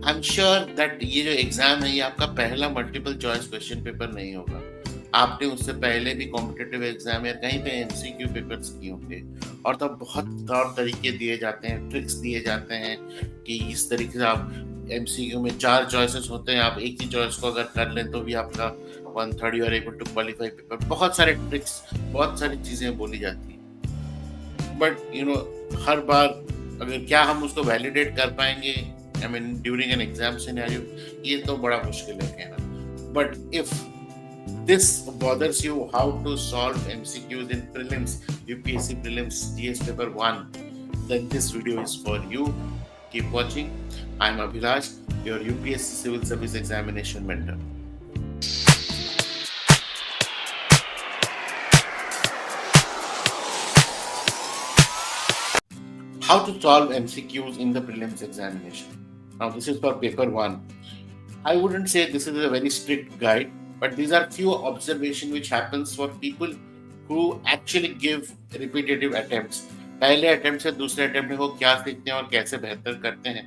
I am sure that ये जो exam है ये आपका पहला मल्टीपल चॉइस क्वेश्चन पेपर नहीं होगा। आपने उससे पहले भी कॉम्पिटिटिव एग्जाम या कहीं पे एमसीक्यू पेपर्स किए होंगे, और तब बहुत तौर तरीके दिए जाते हैं, ट्रिक्स दिए जाते हैं कि इस तरीके से आप एमसीक्यू में 4 चॉइसेस होते हैं, आप एक ही चॉइस को अगर कर लें तो भी आपका 1/3 you are able to qualify paper. बहुत सारे ट्रिक्स, बहुत सारी चीजें बोली जाती हैं, बट हर बार अगर क्या हम उसको वैलिडेट कर पाएंगे, I mean during an exam scenario, ये तो बड़ा मुश्किल है कहना। But if this bothers you how to solve MCQs in prelims, UPSC prelims GS paper 1, then this video is for you. Keep watching. I'm Abhilash, your UPSC civil service examination mentor. How to solve MCQs in the prelims examination. Now this is for paper 1. I wouldn't say this is a very strict guide, but these are few observations which happens for people who actually give repetitive attempts. पहले attempt से दूसरे attempt में वो क्या सीखते हैं और कैसे बेहतर करते हैं,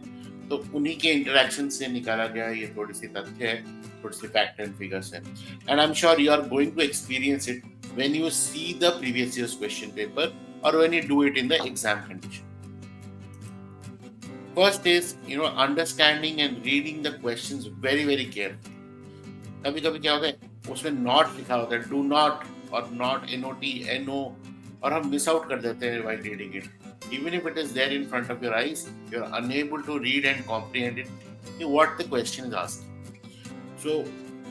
तो उन्हीं के इंटरेक्शन से निकाला गया ये थोड़ी सी तथ्य है, थोड़ी सी फैक्ट एंड फिगर्स है। And I am sure you are going to experience it when you see the previous years question paper और when you do it in the exam condition. First is understanding and reading the questions very very carefully. कभी कभी क्या होता है उसमें not लिखा होता है, डू नॉट और नॉट NOT NO, और हम मिस आउट कर देते हैं while reading it. Even if it is there in front of your eyes, you are unable to read and comprehend it what the question is asking. So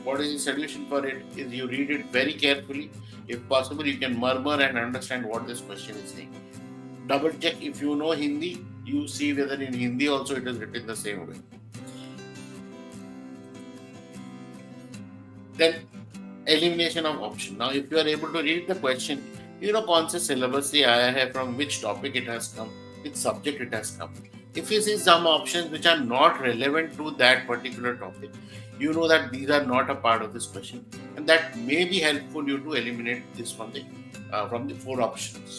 what is the solution for it is you read it very carefully. If possible, you can murmur and understand what this question is saying. Double check if you know Hindi, you see whether in Hindi also it is written the same way. Then elimination of option. Now if you are able to read the question, कौन से syllabus से आया है, from which topic it has come, which subject it has come. If you see some options which are not relevant to that particular topic, you know that these are not a part of this question, and that may be helpful you to eliminate this from the 4 options.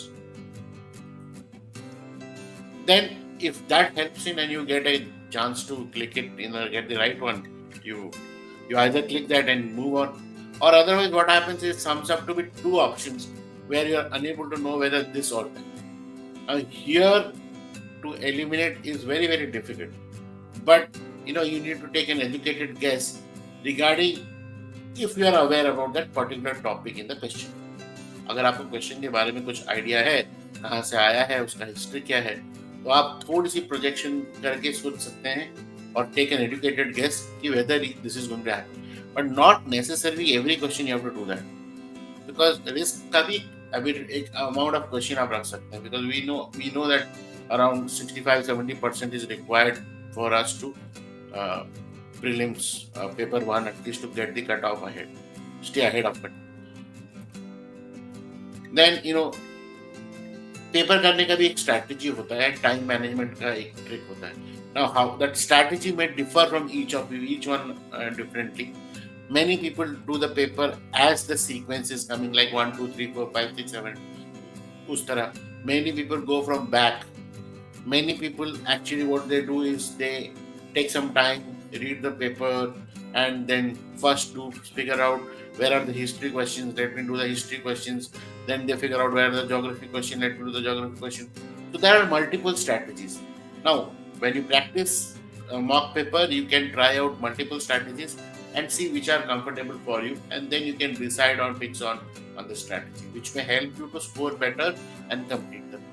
Then if that helps in and you get a chance to click it get the right one, you either click that and move on, or otherwise what happens is sums up to be 2 options where you are unable to know whether this or that. Now here to eliminate is very very difficult, but you need to take an educated guess regarding if you are aware about that particular topic in the question. अगर आपको question के बारे में कुछ idea है, कहाँ से आया है, उसका हिस्ट्री क्या है, तो आप थोड़ी सी प्रोजेक्शन करके सोच सकते हैं और टेक एन एजुकेटेड गेस कि whether this is going to happen, but not necessarily every question you have to do that, because risk का भी अभी एक अमाउंट ऑफ क्वेश्चन आप रख सकते हैं, because we know that around 65-70% is required for us to prelims paper 1 at least to get the cut off ahead, stay ahead of it. Then paper करने का भी एक स्ट्रैटेजी होता है, टाइम मैनेजमेंट का एक ट्रिक होता है. Now how that strategy may differ from each one differently. Many people do the paper as the sequence is coming, like 1 2 3 4 5 6 7 उस तरह. Many people go from back. Many people actually what they do is they take some time, read the paper, and then first to figure out where are the history questions, let me do the history questions, then they figure out where are the geography question, let me do the geography question. So there are multiple strategies. Now when you practice mock paper, you can try out multiple strategies and see which are comfortable for you, and then you can decide on fix on the strategy which may help you to score better and complete them.